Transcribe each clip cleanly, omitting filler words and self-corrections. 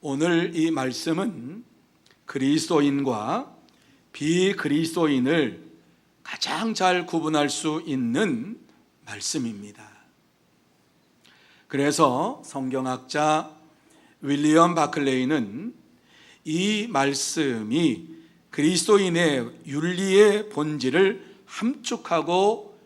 오늘 이 말씀은 그리스도인과 비그리스도인을 가장 잘 구분할 수 있는 말씀입니다. 그래서 성경학자 윌리엄 바클레이는 이 말씀이 그리스도인의 윤리의 본질을 함축하고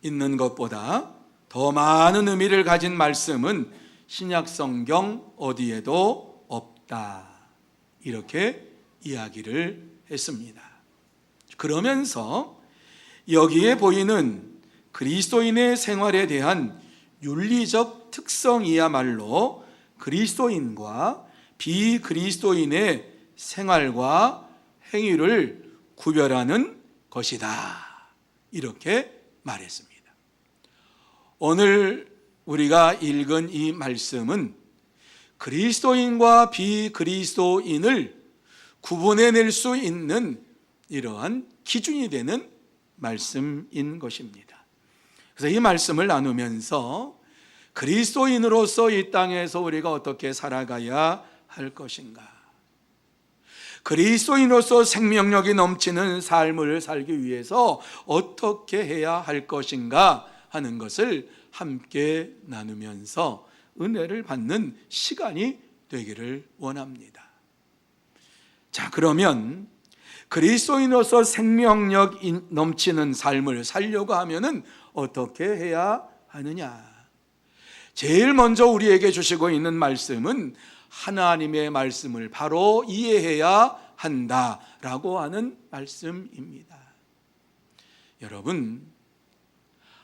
있는 것보다 더 많은 의미를 가진 말씀은 신약성경 어디에도 없다, 이렇게 이야기를 했습니다. 그러면서 여기에 보이는 그리스도인의 생활에 대한 윤리적 특성이야말로 그리스도인과 비그리스도인의 생활과 행위를 구별하는 것이다, 이렇게 말했습니다. 오늘 우리가 읽은 이 말씀은 그리스도인과 비그리스도인을 구분해낼 수 있는 이러한 기준이 되는 말씀인 것입니다. 그래서 이 말씀을 나누면서 그리스도인으로서 이 땅에서 우리가 어떻게 살아가야 할 것인가, 그리스도인으로서 생명력이 넘치는 삶을 살기 위해서 어떻게 해야 할 것인가 하는 것을 함께 나누면서 은혜를 받는 시간이 되기를 원합니다. 자, 그러면 그리스도인으로서 생명력 넘치는 삶을 살려고 하면은 어떻게 해야 하느냐? 제일 먼저 우리에게 주시고 있는 말씀은 하나님의 말씀을 바로 이해해야 한다라고 하는 말씀입니다. 여러분,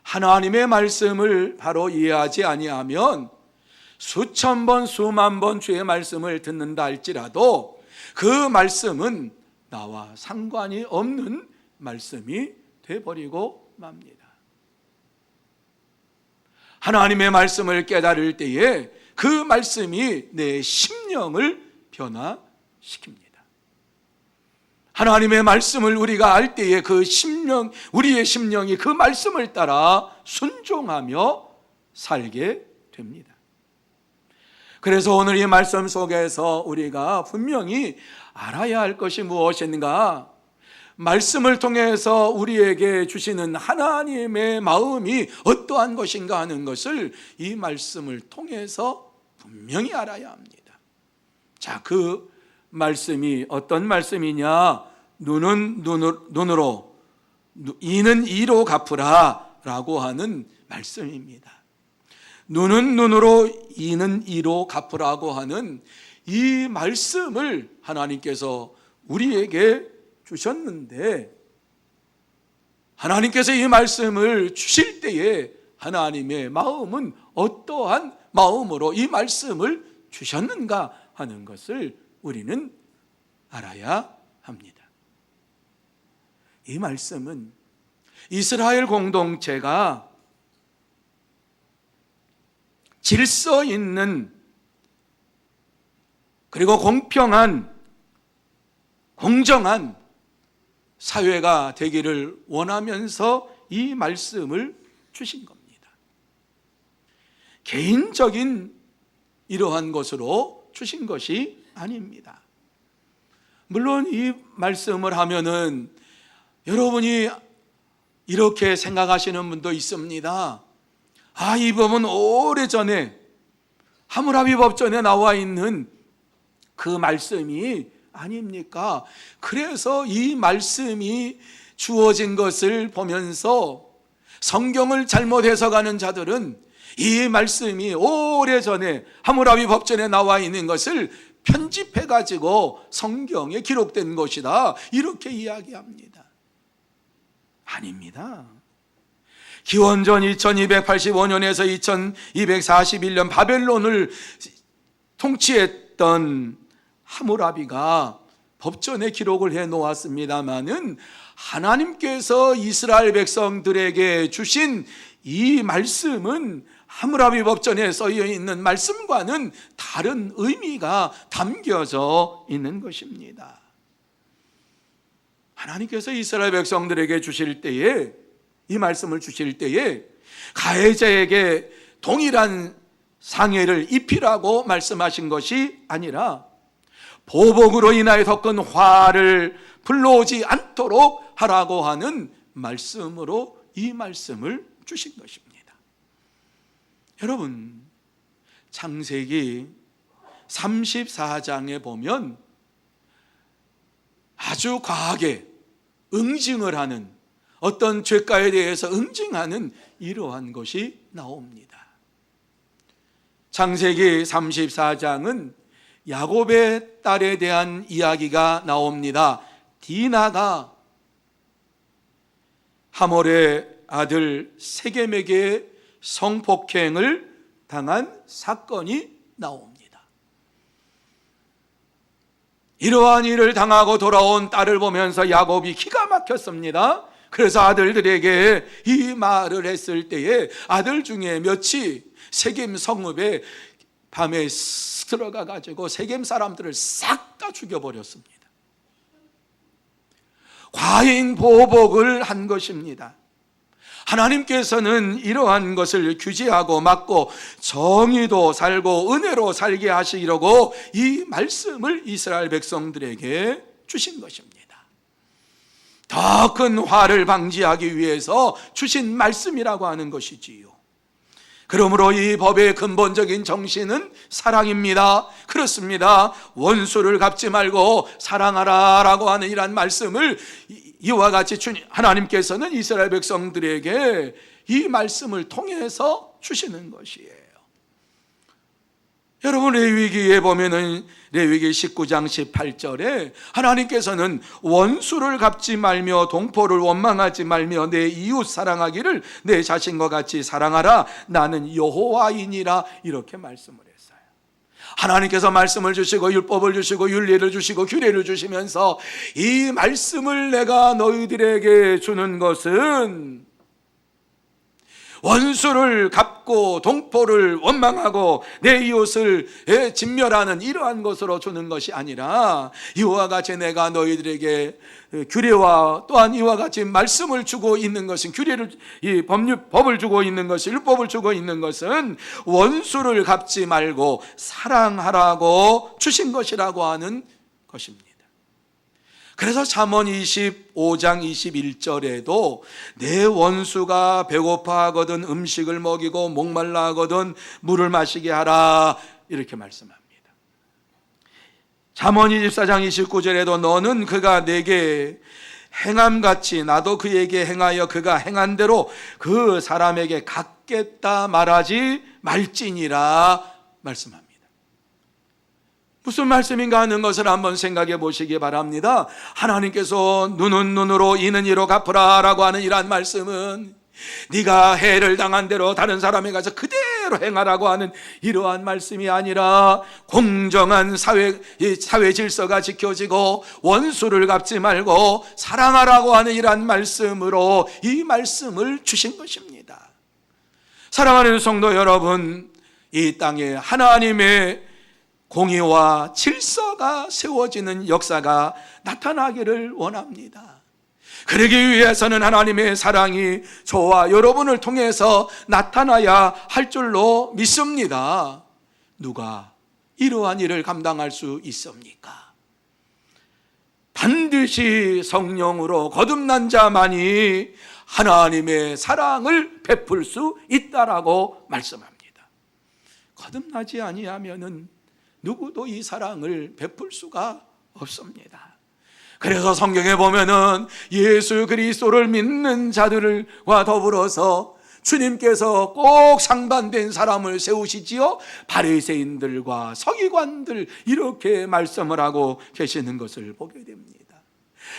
하나님의 말씀을 바로 이해하지 아니하면 수천 번, 수만 번 주의 말씀을 듣는다 할지라도 그 말씀은 나와 상관이 없는 말씀이 되어버리고 맙니다. 하나님의 말씀을 깨달을 때에 그 말씀이 내 심령을 변화시킵니다. 하나님의 말씀을 우리가 알 때에 그 심령, 우리의 심령이 그 말씀을 따라 순종하며 살게 됩니다. 그래서 오늘 이 말씀 속에서 우리가 분명히 알아야 할 것이 무엇인가, 말씀을 통해서 우리에게 주시는 하나님의 마음이 어떠한 것인가 하는 것을 이 말씀을 통해서 분명히 알아야 합니다. 자, 그 말씀이 어떤 말씀이냐? 눈은 눈으로, 이는 이로 갚으라 라고 하는 말씀입니다. 눈은 눈으로, 이는 이로 갚으라고 하는 이 말씀을 하나님께서 우리에게 주셨는데, 하나님께서 이 말씀을 주실 때에 하나님의 마음은 어떠한 마음으로 이 말씀을 주셨는가 하는 것을 우리는 알아야 합니다. 이 말씀은 이스라엘 공동체가 질서 있는, 그리고 공평한, 공정한 사회가 되기를 원하면서 이 말씀을 주신 겁니다. 개인적인 이러한 것으로 주신 것이 아닙니다. 물론 이 말씀을 하면은 여러분이 이렇게 생각하시는 분도 있습니다. 아, 이 법은 오래전에 하므라비 법전에 나와 있는 그 말씀이 아닙니까? 그래서 이 말씀이 주어진 것을 보면서 성경을 잘못 해석하는 자들은 이 말씀이 오래전에 하므라비 법전에 나와 있는 것을 편집해가지고 성경에 기록된 것이다, 이렇게 이야기합니다. 아닙니다. 기원전 2285년에서 2241년 바벨론을 통치했던 하므라비가 법전에 기록을 해 놓았습니다마는 하나님께서 이스라엘 백성들에게 주신 이 말씀은 하므라비 법전에 쓰여 있는 말씀과는 다른 의미가 담겨져 있는 것입니다. 하나님께서 이스라엘 백성들에게 주실 때에, 이 말씀을 주실 때에 가해자에게 동일한 상해를 입히라고 말씀하신 것이 아니라 보복으로 인하여 더 큰 화를 불러오지 않도록 하라고 하는 말씀으로 이 말씀을 주신 것입니다. 여러분, 창세기 34장에 보면 아주 과하게 응징을 하는, 어떤 죄가에 대해서 응징하는 이러한 것이 나옵니다. 창세기 34장은 야곱의 딸에 대한 이야기가 나옵니다. 디나가 하몰의 아들 세겜에게 성폭행을 당한 사건이 나옵니다. 이러한 일을 당하고 돌아온 딸을 보면서 야곱이 기가 막혔습니다. 그래서 아들들에게 이 말을 했을 때에 아들 중에 몇이 세겜 성읍에 밤에 들어가 가지고 세겜 사람들을 싹 다 죽여버렸습니다. 과잉 보복을 한 것입니다. 하나님께서는 이러한 것을 규제하고 막고 정의도 살고 은혜로 살게 하시려고 이 말씀을 이스라엘 백성들에게 주신 것입니다. 더 큰 화를 방지하기 위해서 주신 말씀이라고 하는 것이지요. 그러므로 이 법의 근본적인 정신은 사랑입니다. 그렇습니다. 원수를 갚지 말고 사랑하라 라고 하는 이런 말씀을 이와 같이 하나님께서는 이스라엘 백성들에게 이 말씀을 통해서 주시는 것이에요. 여러분, 레위기에 보면은 레위기 19장 18절에 하나님께서는 원수를 갚지 말며 동포를 원망하지 말며 내 이웃 사랑하기를 내 자신과 같이 사랑하라, 나는 여호와이니라, 이렇게 말씀을 했어요. 하나님께서 말씀을 주시고 율법을 주시고 윤리를 주시고 규례를 주시면서 이 말씀을 내가 너희들에게 주는 것은 원수를 갚고 동포를 원망하고 내 이웃을 진멸하는 이러한 것으로 주는 것이 아니라 이와 같이 내가 너희들에게 규례와 또한 이와 같이 말씀을 주고 있는 것은, 규례를, 이 법을 주고 있는 것이, 율법을 주고 있는 것은 원수를 갚지 말고 사랑하라고 주신 것이라고 하는 것입니다. 그래서 잠언 25장 21절에도 내 원수가 배고파하거든 음식을 먹이고 목말라 하거든 물을 마시게 하라, 이렇게 말씀합니다. 잠언 24장 29절에도 너는 그가 내게 행함같이 나도 그에게 행하여 그가 행한 대로 그 사람에게 갚겠다 말하지 말지니라 말씀합니다. 무슨 말씀인가 하는 것을 한번 생각해 보시기 바랍니다. 하나님께서 눈은 눈으로 이는 이로 갚으라 라고 하는 이러한 말씀은 네가 해를 당한 대로 다른 사람에 가서 그대로 행하라고 하는 이러한 말씀이 아니라 공정한 사회 질서가 지켜지고 원수를 갚지 말고 사랑하라고 하는 이러한 말씀으로 이 말씀을 주신 것입니다. 사랑하는 성도 여러분, 이 땅에 하나님의 공의와 질서가 세워지는 역사가 나타나기를 원합니다. 그러기 위해서는 하나님의 사랑이 저와 여러분을 통해서 나타나야 할 줄로 믿습니다. 누가 이러한 일을 감당할 수 있습니까? 반드시 성령으로 거듭난 자만이 하나님의 사랑을 베풀 수 있다라고 말씀합니다. 거듭나지 아니하면은 누구도 이 사랑을 베풀 수가 없습니다. 그래서 성경에 보면은 예수 그리스도를 믿는 자들과 더불어서 주님께서 꼭 상반된 사람을 세우시지요. 바리새인들과 서기관들, 이렇게 말씀을 하고 계시는 것을 보게 됩니다.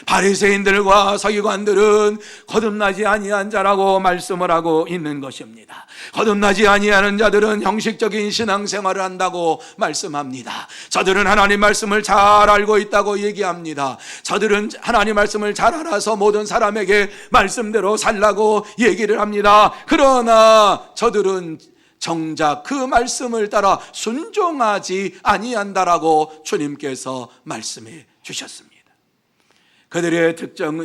바리새인들과 서기관들은 거듭나지 아니한 자라고 말씀을 하고 있는 것입니다. 거듭나지 아니하는 자들은 형식적인 신앙생활을 한다고 말씀합니다. 저들은 하나님 말씀을 잘 알고 있다고 얘기합니다. 저들은 하나님 말씀을 잘 알아서 모든 사람에게 말씀대로 살라고 얘기를 합니다. 그러나 저들은 정작 그 말씀을 따라 순종하지 아니한다라고 주님께서 말씀해 주셨습니다. 그들의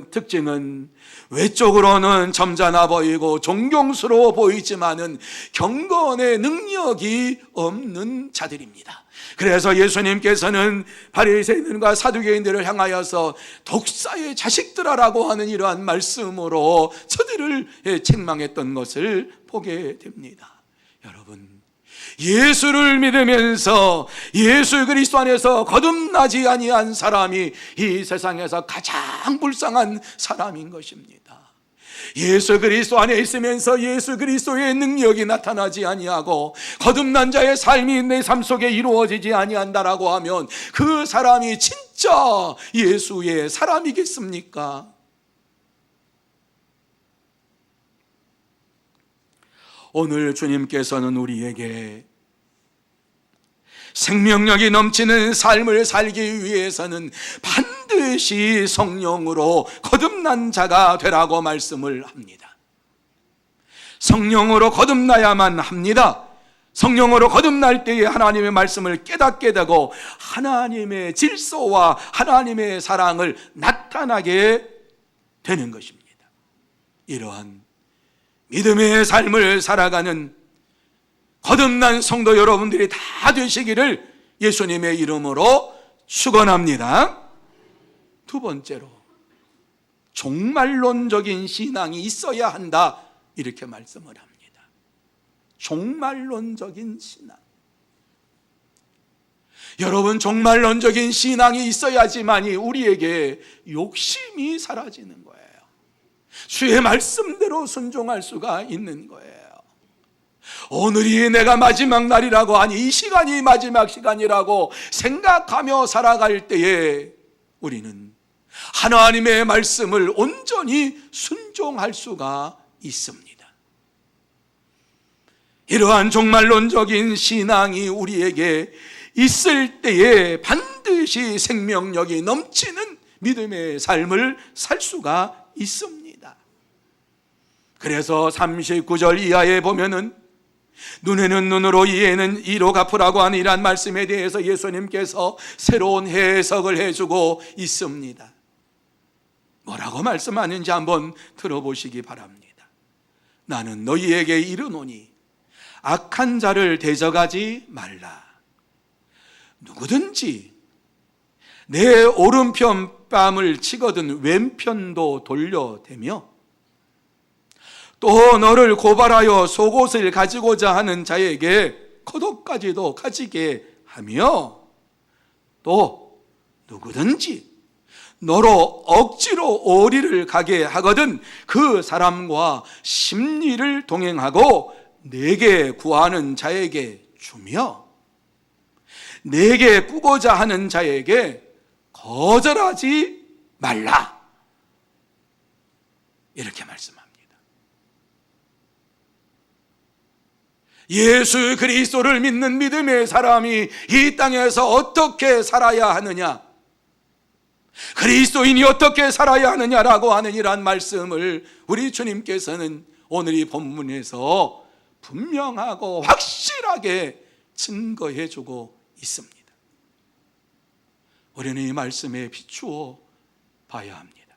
특징은 외적으로는 점잖아 보이고 존경스러워 보이지만은 경건의 능력이 없는 자들입니다. 그래서 예수님께서는 바리새인들과 사두개인들을 향하여서 독사의 자식들아라고 하는 이러한 말씀으로 저들을 책망했던 것을 보게 됩니다. 여러분, 예수를 믿으면서 예수 그리스도 안에서 거듭나지 아니한 사람이 이 세상에서 가장 불쌍한 사람인 것입니다. 예수 그리스도 안에 있으면서 예수 그리스도의 능력이 나타나지 아니하고 거듭난 자의 삶이 내 삶 속에 이루어지지 아니한다라고 하면 그 사람이 진짜 예수의 사람이겠습니까? 오늘 주님께서는 우리에게 생명력이 넘치는 삶을 살기 위해서는 반드시 성령으로 거듭난 자가 되라고 말씀을 합니다. 성령으로 거듭나야만 합니다. 성령으로 거듭날 때에 하나님의 말씀을 깨닫게 되고 하나님의 질서와 하나님의 사랑을 나타나게 되는 것입니다. 이러한 믿음의 삶을 살아가는 거듭난 성도 여러분들이 다 되시기를 예수님의 이름으로 축원합니다. 두 번째로, 종말론적인 신앙이 있어야 한다, 이렇게 말씀을 합니다. 종말론적인 신앙. 여러분, 종말론적인 신앙이 있어야지만이 우리에게 욕심이 사라지는 거예요. 주의 말씀대로 순종할 수가 있는 거예요. 오늘이 내가 마지막 날이라고 하니, 이 시간이 마지막 시간이라고 생각하며 살아갈 때에 우리는 하나님의 말씀을 온전히 순종할 수가 있습니다. 이러한 종말론적인 신앙이 우리에게 있을 때에 반드시 생명력이 넘치는 믿음의 삶을 살 수가 있습니다. 그래서 39절 이하에 보면은 눈에는 눈으로 이에는 이로 갚으라고 하는 이러한 말씀에 대해서 예수님께서 새로운 해석을 해주고 있습니다. 뭐라고 말씀하는지 한번 들어보시기 바랍니다. 나는 너희에게 이르노니 악한 자를 대적하지 말라. 누구든지 내 오른편 뺨을 치거든 왼편도 돌려대며 또 너를 고발하여 속옷을 가지고자 하는 자에게 겉옷까지도 가지게 하며 또 누구든지 너로 억지로 오리를 가게 하거든 그 사람과 심리를 동행하고 내게 구하는 자에게 주며 내게 꾸고자 하는 자에게 거절하지 말라. 이렇게 말씀합니다. 예수 그리스도를 믿는 믿음의 사람이 이 땅에서 어떻게 살아야 하느냐, 그리스도인이 어떻게 살아야 하느냐라고 하는 이러한 말씀을 우리 주님께서는 오늘 이 본문에서 분명하고 확실하게 증거해 주고 있습니다. 우리는 이 말씀에 비추어 봐야 합니다.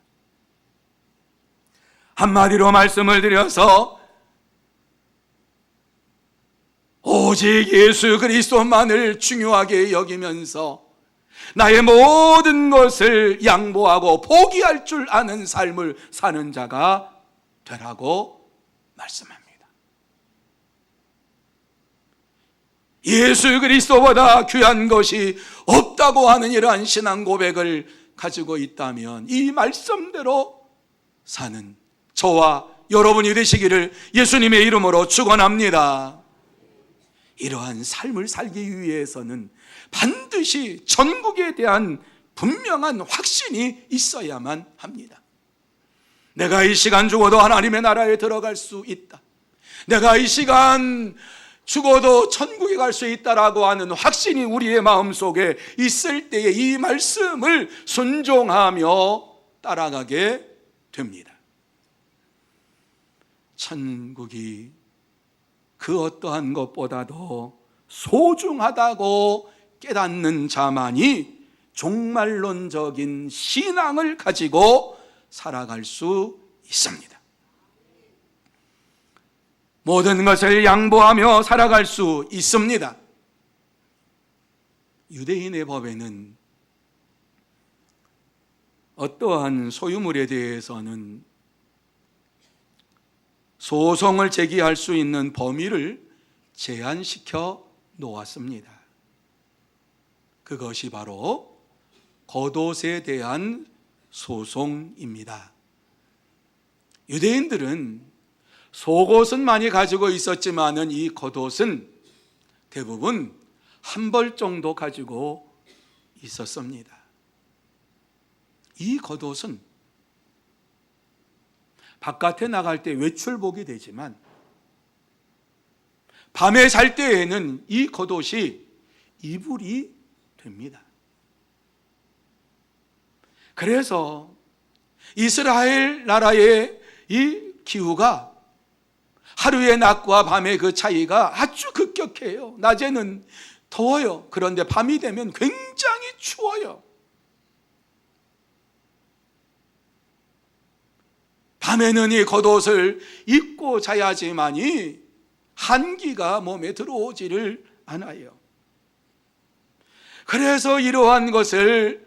한마디로 말씀을 드려서 오직 예수 그리스도만을 중요하게 여기면서 나의 모든 것을 양보하고 포기할 줄 아는 삶을 사는 자가 되라고 말씀합니다. 예수 그리스도보다 귀한 것이 없다고 하는 이러한 신앙 고백을 가지고 있다면 이 말씀대로 사는 저와 여러분이 되시기를 예수님의 이름으로 축원합니다. 이러한 삶을 살기 위해서는 반드시 천국에 대한 분명한 확신이 있어야만 합니다. 내가 이 시간 죽어도 하나님의 나라에 들어갈 수 있다, 내가 이 시간 죽어도 천국에 갈 수 있다라고 하는 확신이 우리의 마음속에 있을 때에 이 말씀을 순종하며 따라가게 됩니다. 천국이 그 어떠한 것보다도 소중하다고 깨닫는 자만이 종말론적인 신앙을 가지고 살아갈 수 있습니다. 모든 것을 양보하며 살아갈 수 있습니다. 유대인의 법에는 어떠한 소유물에 대해서는 소송을 제기할 수 있는 범위를 제한시켜 놓았습니다. 그것이 바로 겉옷에 대한 소송입니다. 유대인들은 속옷은 많이 가지고 있었지만은 이 겉옷은 대부분 한 벌 정도 가지고 있었습니다. 이 겉옷은 바깥에 나갈 때 외출복이 되지만 밤에 잘 때에는 이 겉옷이 이불이 됩니다. 그래서 이스라엘 나라의 이 기후가 하루의 낮과 밤의 그 차이가 아주 급격해요. 낮에는 더워요. 그런데 밤이 되면 굉장히 추워요. 밤에는 이 겉옷을 입고 자야지만이 한기가 몸에 들어오지를 않아요. 그래서 이러한 것을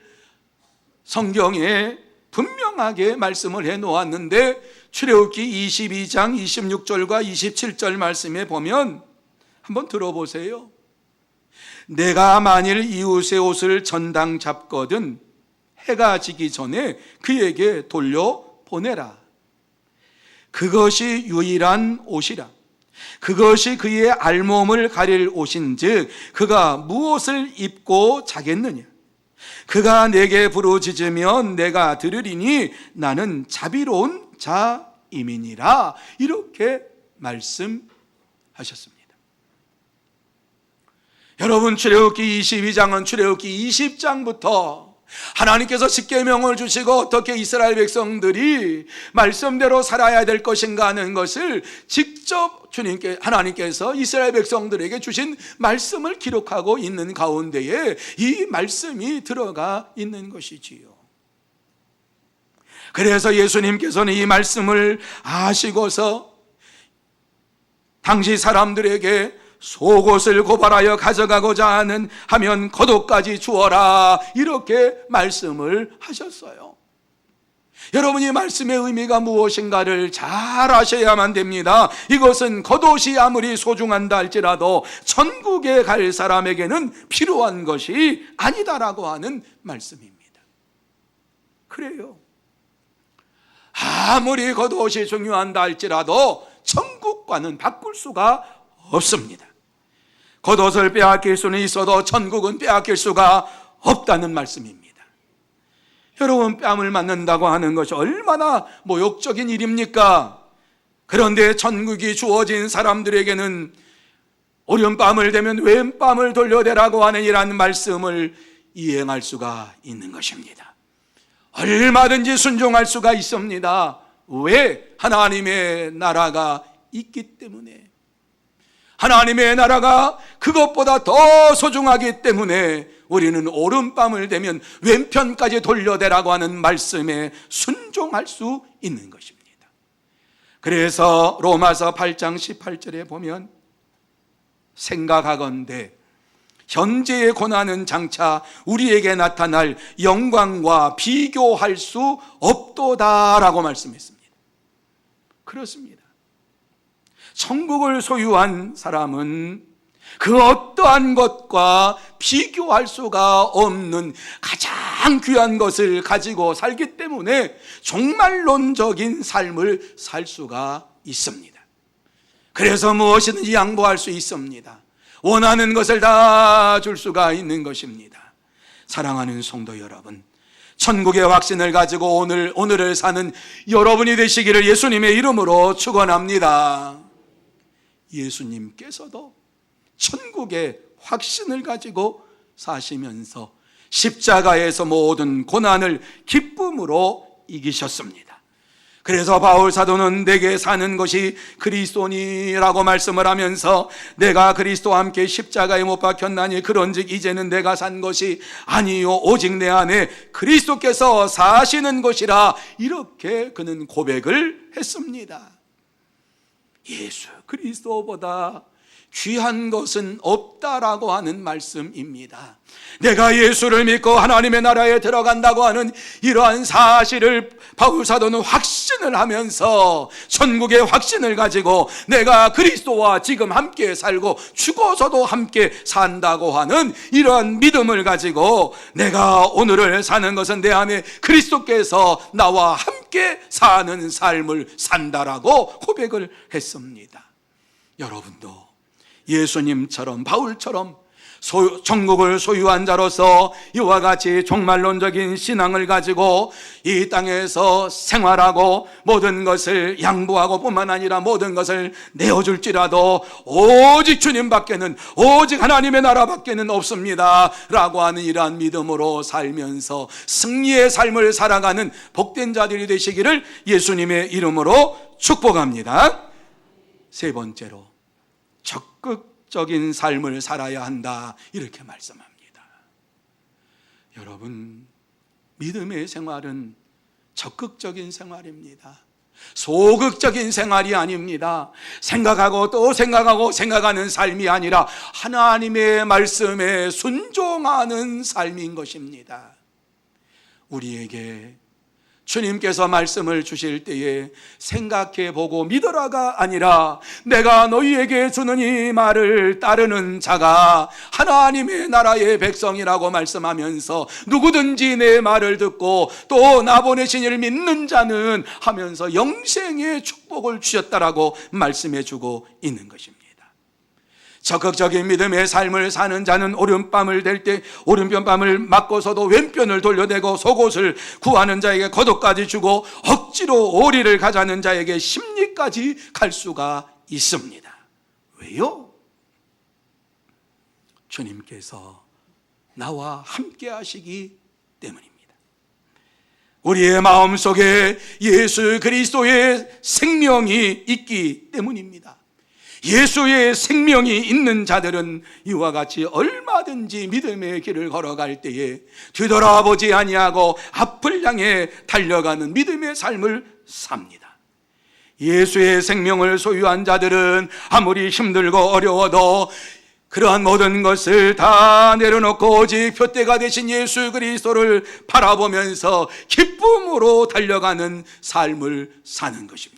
성경에 분명하게 말씀을 해 놓았는데 출애굽기 22장 26절과 27절 말씀에 보면 한번 들어보세요. 내가 만일 이웃의 옷을 전당 잡거든 해가 지기 전에 그에게 돌려보내라. 그것이 유일한 옷이라. 그것이 그의 알몸을 가릴 옷인즉 그가 무엇을 입고 자겠느냐. 그가 내게 부르짖으면 내가 들으리니 나는 자비로운 자임이니라. 이렇게 말씀하셨습니다. 여러분, 출애굽기 22장은 출애굽기 20장부터 하나님께서 십계명을 주시고 어떻게 이스라엘 백성들이 말씀대로 살아야 될 것인가 하는 것을 직접 하나님께서 이스라엘 백성들에게 주신 말씀을 기록하고 있는 가운데에 이 말씀이 들어가 있는 것이지요. 그래서 예수님께서는 이 말씀을 아시고서 당시 사람들에게 속옷을 고발하여 가져가고자 하면 겉옷까지 주어라, 이렇게 말씀을 하셨어요. 여러분, 이 말씀의 의미가 무엇인가를 잘 아셔야만 됩니다. 이것은 겉옷이 아무리 소중한다 할지라도 천국에 갈 사람에게는 필요한 것이 아니다라고 하는 말씀입니다. 그래요. 아무리 겉옷이 중요한다 할지라도 천국과는 바꿀 수가 없습니다. 겉옷을 빼앗길 수는 있어도 천국은 빼앗길 수가 없다는 말씀입니다. 여러분, 뺨을 맞는다고 하는 것이 얼마나 모욕적인 일입니까? 그런데 천국이 주어진 사람들에게는 오른뺨을 대면 왼뺨을 돌려대라고 하는 이런 말씀을 이행할 수가 있는 것입니다. 얼마든지 순종할 수가 있습니다. 왜? 하나님의 나라가 있기 때문에. 하나님의 나라가 그것보다 더 소중하기 때문에 우리는 오른뺨을 대면 왼편까지 돌려대라고 하는 말씀에 순종할 수 있는 것입니다. 그래서 로마서 8장 18절에 보면 생각하건대 현재의 고난은 장차 우리에게 나타날 영광과 비교할 수 없도다라고 말씀했습니다. 그렇습니다. 천국을 소유한 사람은 그 어떠한 것과 비교할 수가 없는 가장 귀한 것을 가지고 살기 때문에 종말론적인 삶을 살 수가 있습니다. 그래서 무엇이든지 양보할 수 있습니다. 원하는 것을 다 줄 수가 있는 것입니다. 사랑하는 성도 여러분, 천국의 확신을 가지고 오늘을 사는 여러분이 되시기를 예수님의 이름으로 축원합니다. 예수님께서도 천국의 확신을 가지고 사시면서 십자가에서 모든 고난을 기쁨으로 이기셨습니다. 그래서 바울 사도는 내게 사는 것이 그리스도니라고 말씀을 하면서 내가 그리스도와 함께 십자가에 못 박혔나니 그런즉 이제는 내가 산 것이 아니요 오직 내 안에 그리스도께서 사시는 것이라, 이렇게 그는 고백을 했습니다. 예수 그리스도보다 귀한 것은 없다라고 하는 말씀입니다. 내가 예수를 믿고 하나님의 나라에 들어간다고 하는 이러한 사실을 바울 사도는 확신을 하면서 천국의 확신을 가지고 내가 그리스도와 지금 함께 살고 죽어서도 함께 산다고 하는 이러한 믿음을 가지고 내가 오늘을 사는 것은 내 안에 그리스도께서 나와 함께 사는 삶을 산다라고 고백을 했습니다. 여러분도 예수님처럼 바울처럼 천국을 소유한 자로서 이와 같이 종말론적인 신앙을 가지고 이 땅에서 생활하고 모든 것을 양보하고 뿐만 아니라 모든 것을 내어줄지라도 오직 주님밖에는, 오직 하나님의 나라밖에는 없습니다 라고 하는 이러한 믿음으로 살면서 승리의 삶을 살아가는 복된 자들이 되시기를 예수님의 이름으로 축복합니다. 세 번째로, 적극적인 삶을 살아야 한다, 이렇게 말씀합니다. 여러분, 믿음의 생활은 적극적인 생활입니다. 소극적인 생활이 아닙니다. 생각하고 또 생각하고 생각하는 삶이 아니라 하나님의 말씀에 순종하는 삶인 것입니다. 우리에게 주님께서 말씀을 주실 때에 생각해 보고 믿어라가 아니라 내가 너희에게 주는 이 말을 따르는 자가 하나님의 나라의 백성이라고 말씀하면서 누구든지 내 말을 듣고 또 나 보내신 이를 믿는 자는 하면서 영생의 축복을 주셨다라고 말씀해 주고 있는 것입니다. 적극적인 믿음의 삶을 사는 자는 오른밤을 댈 때 오른편밤을 맞고서도 왼편을 돌려대고 속옷을 구하는 자에게 겉옷까지 주고 억지로 오리를 가자는 자에게 심리까지 갈 수가 있습니다. 왜요? 주님께서 나와 함께 하시기 때문입니다. 우리의 마음속에 예수 그리스도의 생명이 있기 때문입니다. 예수의 생명이 있는 자들은 이와 같이 얼마든지 믿음의 길을 걸어갈 때에 뒤돌아보지 아니하고 앞을 향해 달려가는 믿음의 삶을 삽니다. 예수의 생명을 소유한 자들은 아무리 힘들고 어려워도 그러한 모든 것을 다 내려놓고 오직 표대가 되신 예수 그리스도를 바라보면서 기쁨으로 달려가는 삶을 사는 것입니다.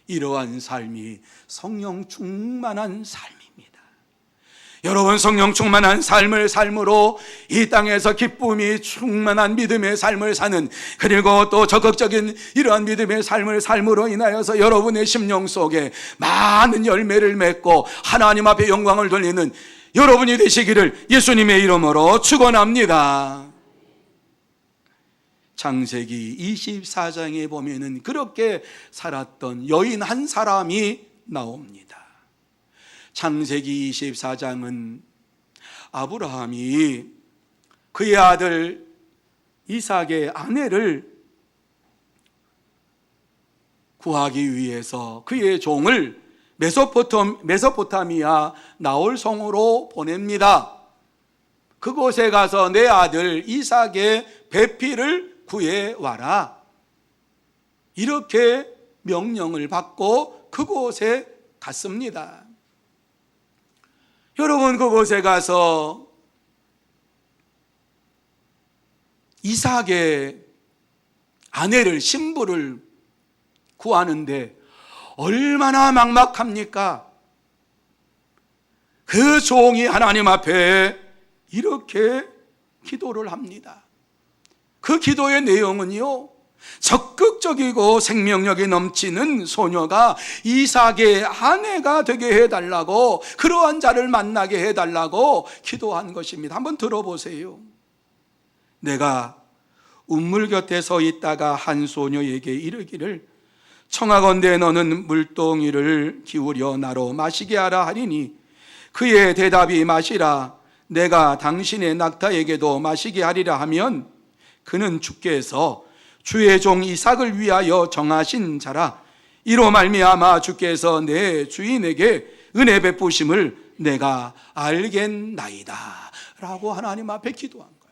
이러한 삶이 성령 충만한 삶입니다. 여러분, 성령 충만한 삶을 삶으로 이 땅에서 기쁨이 충만한 믿음의 삶을 사는, 그리고 또 적극적인 이러한 믿음의 삶을 삶으로 인하여서 여러분의 심령 속에 많은 열매를 맺고 하나님 앞에 영광을 돌리는 여러분이 되시기를 예수님의 이름으로 축원합니다. 창세기 24장에 보면은 그렇게 살았던 여인 한 사람이 나옵니다. 창세기 24장은 아브라함이 그의 아들 이삭의 아내를 구하기 위해서 그의 종을 메소포타미아 나홀성으로 보냅니다. 그곳에 가서 내 아들 이삭의 배필을 구해와라, 이렇게 명령을 받고 그곳에 갔습니다. 여러분, 그곳에 가서 이삭의 아내를, 신부를 구하는데 얼마나 막막합니까? 그 종이 하나님 앞에 이렇게 기도를 합니다. 그 기도의 내용은요, 적극적이고 생명력이 넘치는 소녀가 이삭의 아내가 되게 해달라고, 그러한 자를 만나게 해달라고 기도한 것입니다. 한번 들어보세요. 내가 운물 곁에 서 있다가 한 소녀에게 이르기를 청하건대 너는 물동이를 기울여 나로 마시게 하라 하리니 그의 대답이 마시라, 내가 당신의 낙타에게도 마시게 하리라 하면 그는 주께서 주의 종 이삭을 위하여 정하신 자라. 이로 말미암아 주께서 내 주인에게 은혜 베푸심을 내가 알겠나이다 라고 하나님 앞에 기도한 거예요.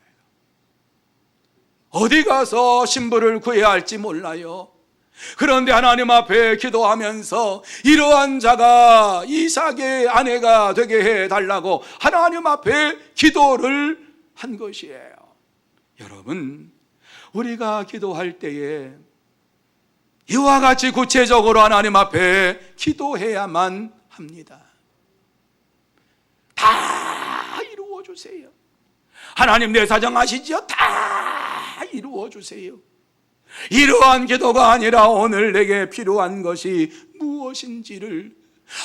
어디 가서 신부를 구해야 할지 몰라요. 그런데 하나님 앞에 기도하면서 이러한 자가 이삭의 아내가 되게 해달라고 하나님 앞에 기도를 한 것이에요. 여러분, 우리가 기도할 때에 이와 같이 구체적으로 하나님 앞에 기도해야만 합니다. 다 이루어 주세요. 하나님 내 사정 아시지요? 다 이루어 주세요. 이러한 기도가 아니라 오늘 내게 필요한 것이 무엇인지를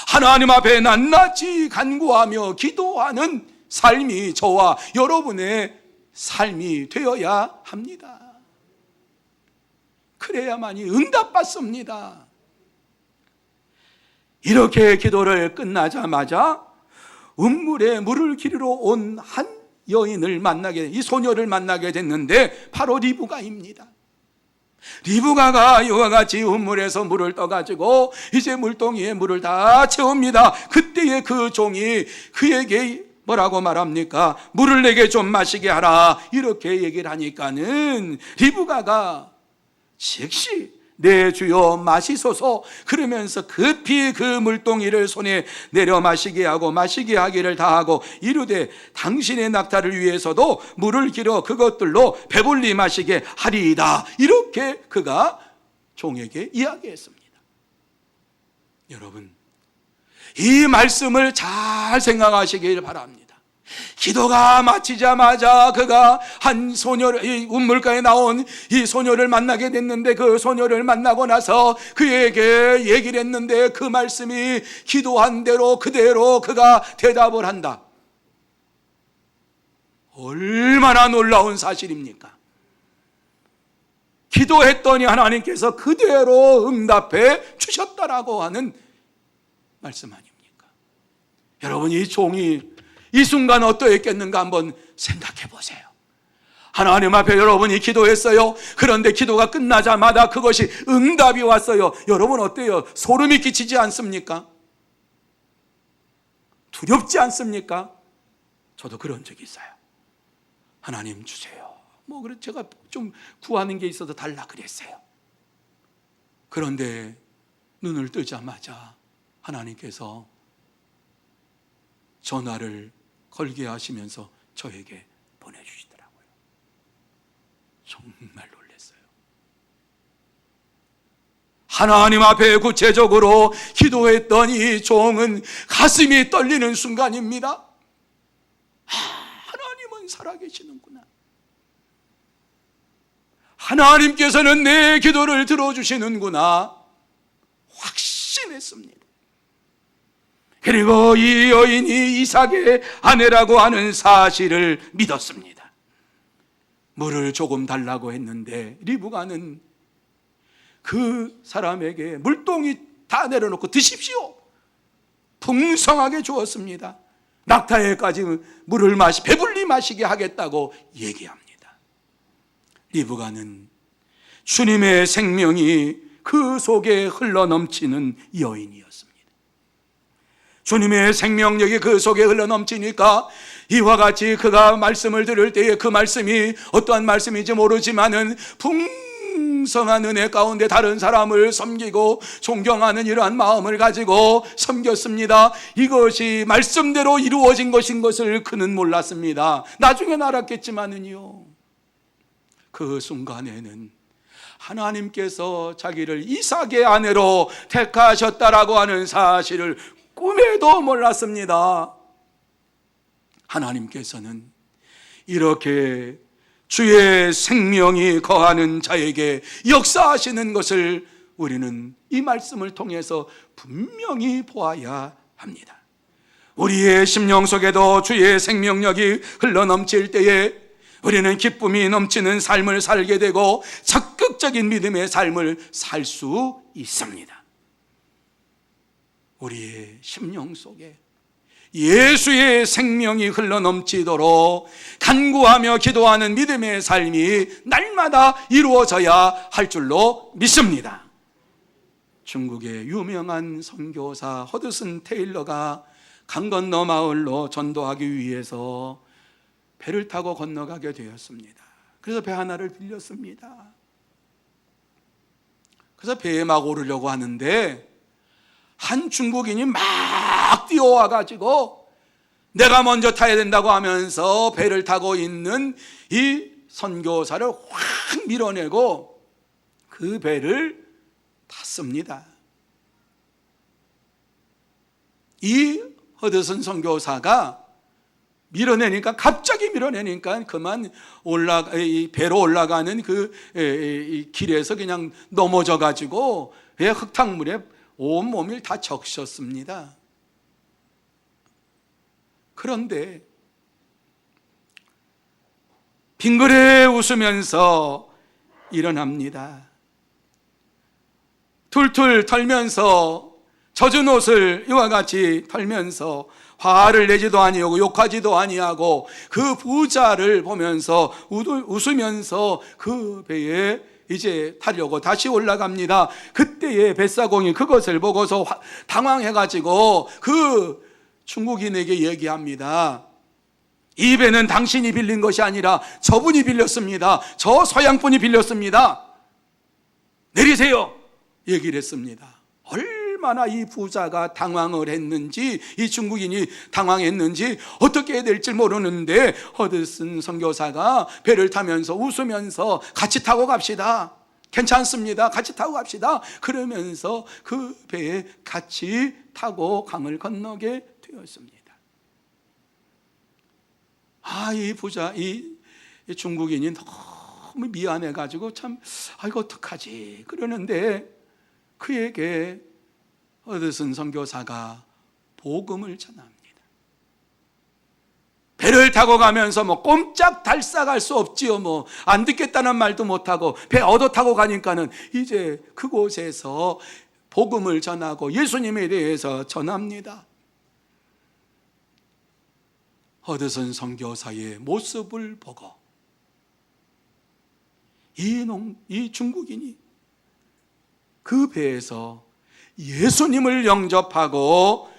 하나님 앞에 낱낱이 간구하며 기도하는 삶이 저와 여러분의 삶이 되어야 합니다. 그래야만이 응답받습니다. 이렇게 기도를 끝나자마자 운물에 물을 기르러 온 한 여인을 만나게, 이 소녀를 만나게 됐는데 바로 리브가입니다. 리브가가 이와 같이 운물에서 물을 떠가지고 이제 물동이에 물을 다 채웁니다. 그때에 그 종이 그에게 뭐라고 말합니까? 물을 내게 좀 마시게 하라 이렇게 얘기를 하니까는 리브가가 즉시 내 주여 마시소서 그러면서 급히 그 물동이를 손에 내려 마시게 하고 마시게 하기를 다하고 이르되 당신의 낙타를 위해서도 물을 길어 그것들로 배불리 마시게 하리이다 이렇게 그가 종에게 이야기했습니다. 여러분, 이 말씀을 잘 생각하시길 바랍니다. 기도가 마치자마자 그가 한 소녀를, 이 운물가에 나온 이 소녀를 만나게 됐는데 그 소녀를 만나고 나서 그에게 얘기를 했는데 그 말씀이 기도한 대로 그대로 그가 대답을 한다. 얼마나 놀라운 사실입니까? 기도했더니 하나님께서 그대로 응답해 주셨다라고 하는 말씀 아닙니까? 여러분, 이 종이 이 순간 어떠했겠는가 한번 생각해 보세요. 하나님 앞에 여러분이 기도했어요. 그런데 기도가 끝나자마자 그것이 응답이 왔어요. 여러분 어때요? 소름이 끼치지 않습니까? 두렵지 않습니까? 저도 그런 적이 있어요. 하나님 주세요. 그래 제가 좀 구하는 게 있어서 달라 그랬어요. 그런데 눈을 뜨자마자 하나님께서 전화를 걸게 하시면서 저에게 보내주시더라고요. 정말 놀랐어요. 하나님 앞에 구체적으로 기도했던 이 종은 가슴이 떨리는 순간입니다. 하나님은 살아계시는구나. 하나님께서는 내 기도를 들어주시는구나 확신했습니다. 그리고 이 여인이 이삭의 아내라고 하는 사실을 믿었습니다. 물을 조금 달라고 했는데 리브가는 그 사람에게 물동이 다 내려놓고 드십시오 풍성하게 주었습니다. 낙타에까지 물을 배불리 마시게 하겠다고 얘기합니다. 리브가는 주님의 생명이 그 속에 흘러넘치는 여인이었습니다. 주님의 생명력이 그 속에 흘러넘치니까 이와 같이 그가 말씀을 들을 때에 그 말씀이 어떠한 말씀인지 모르지만은 풍성한 은혜 가운데 다른 사람을 섬기고 존경하는 이러한 마음을 가지고 섬겼습니다. 이것이 말씀대로 이루어진 것인 것을 그는 몰랐습니다. 나중엔 알았겠지만은요, 그 순간에는 하나님께서 자기를 이삭의 아내로 택하셨다라고 하는 사실을 꿈에도 몰랐습니다. 하나님께서는 이렇게 주의 생명이 거하는 자에게 역사하시는 것을 우리는 이 말씀을 통해서 분명히 보아야 합니다. 우리의 심령 속에도 주의 생명력이 흘러넘칠 때에 우리는 기쁨이 넘치는 삶을 살게 되고 적극적인 믿음의 삶을 살 수 있습니다. 우리의 심령 속에 예수의 생명이 흘러넘치도록 간구하며 기도하는 믿음의 삶이 날마다 이루어져야 할 줄로 믿습니다. 중국의 유명한 선교사 허드슨 테일러가 강 건너 마을로 전도하기 위해서 배를 타고 건너가게 되었습니다. 그래서 배 하나를 빌렸습니다. 그래서 배에 막 오르려고 하는데 한 중국인이 막 뛰어와 가지고 내가 먼저 타야 된다고 하면서 배를 타고 있는 이 선교사를 확 밀어내고 그 배를 탔습니다. 이 허드슨 선교사가 밀어내니까, 갑자기 밀어내니까 그만 이 배로 올라가는 이 길에서 그냥 넘어져 가지고 배 흙탕물에 온몸을 다 적셨습니다. 그런데 빙그레 웃으면서 일어납니다. 툴툴 털면서 젖은 옷을 이와 같이 털면서 화를 내지도 아니하고 욕하지도 아니하고 그 부자를 보면서 웃으면서 그 배에 이제 타려고 다시 올라갑니다. 그때의 뱃사공이 그것을 보고서 당황해가지고 그 중국인에게 얘기합니다. 이 배는 당신이 빌린 것이 아니라 저분이 빌렸습니다. 저 서양분이 빌렸습니다. 내리세요. 얘기를 했습니다. 얼마나 이 부자가 당황을 했는지, 이 중국인이 당황했는지 어떻게 해야 될지 모르는데 허드슨 선교사가 배를 타면서 웃으면서 같이 타고 갑시다. 괜찮습니다. 같이 타고 갑시다. 그러면서 그 배에 같이 타고 강을 건너게 되었습니다. 이 부자, 이 중국인이 너무 미안해가지고 참, 이거 어떡하지? 그러는데 그에게 허드슨 선교사가 복음을 전합니다. 배를 타고 가면서 꼼짝 달싹할 수 없지요. 안 듣겠다는 말도 못하고 배 얻어 타고 가니까는 이제 그곳에서 복음을 전하고 예수님에 대해서 전합니다. 허드슨 선교사의 모습을 보고 이 중국인이 그 배에서 예수님을 영접하고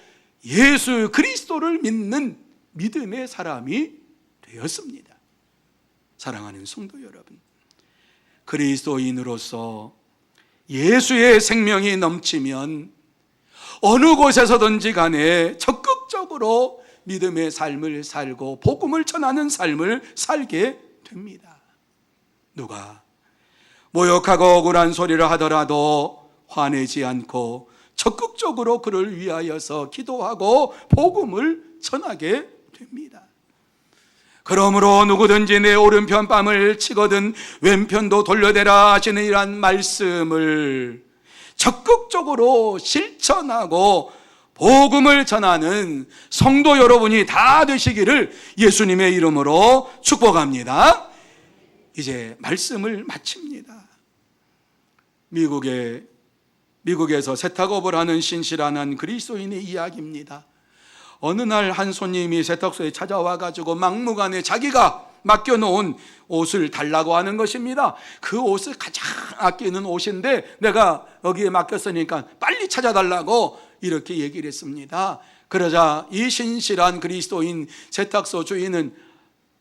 예수 그리스도를 믿는 믿음의 사람이 되었습니다. 사랑하는 성도 여러분, 그리스도인으로서 예수의 생명이 넘치면 어느 곳에서든지 간에 적극적으로 믿음의 삶을 살고 복음을 전하는 삶을 살게 됩니다. 누가 모욕하고 억울한 소리를 하더라도 화내지 않고 적극적으로 그를 위하여서 기도하고 복음을 전하게 됩니다. 그러므로 누구든지 내 오른편 뺨을 치거든 왼편도 돌려대라 하시는 이러한 말씀을 적극적으로 실천하고 복음을 전하는 성도 여러분이 다 되시기를 예수님의 이름으로 축복합니다. 이제 말씀을 마칩니다. 미국에서 세탁업을 하는 신실한 한 그리스도인의 이야기입니다. 어느 날 한 손님이 세탁소에 찾아와 가지고 막무가내 자기가 맡겨놓은 옷을 달라고 하는 것입니다. 그 옷을 가장 아끼는 옷인데 내가 여기에 맡겼으니까 빨리 찾아달라고 이렇게 얘기를 했습니다. 그러자 이 신실한 그리스도인 세탁소 주인은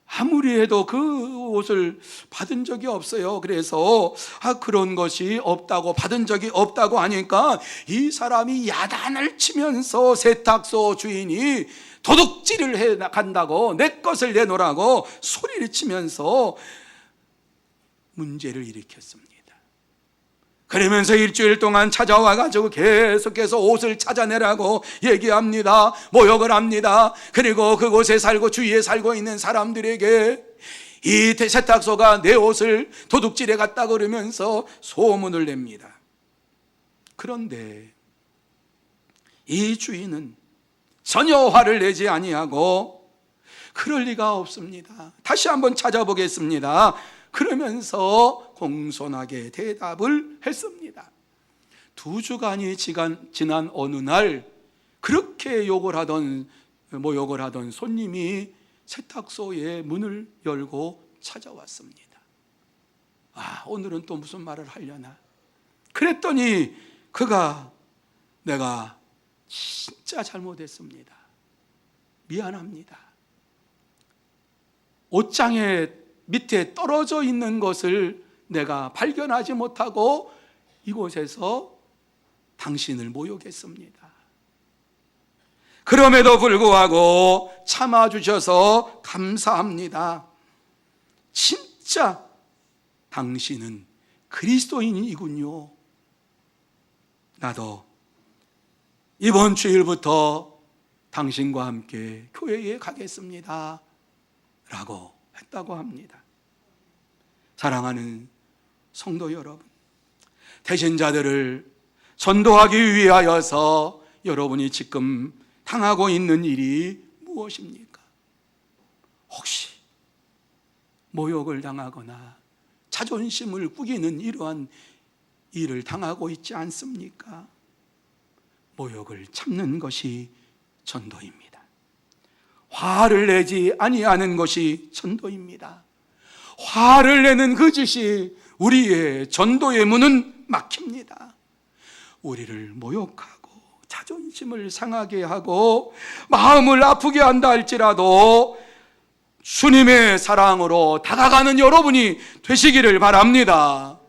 아무리 해도 그 옷을 받은 적이 없어요. 그래서 그런 것이 없다고, 받은 적이 없다고 하니까 이 사람이 야단을 치면서 세탁소 주인이 도둑질을 해 간다고, 내 것을 내놓으라고 소리를 치면서 문제를 일으켰습니다. 그러면서 일주일 동안 찾아와 가지고 계속해서 옷을 찾아내라고 얘기합니다. 모욕을 합니다. 그리고 그곳에 살고 주위에 살고 있는 사람들에게 이 세탁소가 내 옷을 도둑질해 갔다 그러면서 소문을 냅니다. 그런데 이 주인은 전혀 화를 내지 아니하고 그럴 리가 없습니다. 다시 한번 찾아보겠습니다. 그러면서 공손하게 대답을 했습니다. 2주간이 지난 어느 날 그렇게 욕을 하던 모욕을 하던 손님이 세탁소의 문을 열고 찾아왔습니다. 오늘은 또 무슨 말을 하려나. 그랬더니 그가 내가 진짜 잘못했습니다. 미안합니다. 옷장에 밑에 떨어져 있는 것을 내가 발견하지 못하고 이곳에서 당신을 모욕했습니다. 그럼에도 불구하고 참아주셔서 감사합니다. 진짜 당신은 그리스도인이군요. 나도 이번 주일부터 당신과 함께 교회에 가겠습니다 라고 했다고 합니다. 사랑하는 성도 여러분, 대신자들을 전도하기 위하여서 여러분이 지금 당하고 있는 일이 무엇입니까? 혹시 모욕을 당하거나 자존심을 꾸기는 이러한 일을 당하고 있지 않습니까? 모욕을 참는 것이 전도입니다. 화를 내지 아니하는 것이 전도입니다. 화를 내는 그 짓이 우리의 전도의 문은 막힙니다. 우리를 모욕하고 자존심을 상하게 하고 마음을 아프게 한다 할지라도 주님의 사랑으로 다가가는 여러분이 되시기를 바랍니다.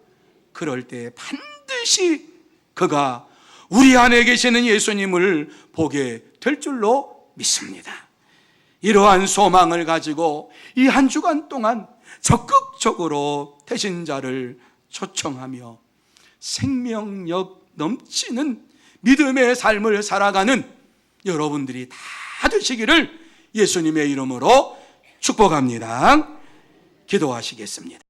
그럴 때 반드시 그가 우리 안에 계시는 예수님을 보게 될 줄로 믿습니다. 이러한 소망을 가지고 이 한 주간 동안 적극적으로 태신자를 초청하며 생명력 넘치는 믿음의 삶을 살아가는 여러분들이 다 되시기를 예수님의 이름으로 축복합니다. 기도하시겠습니다.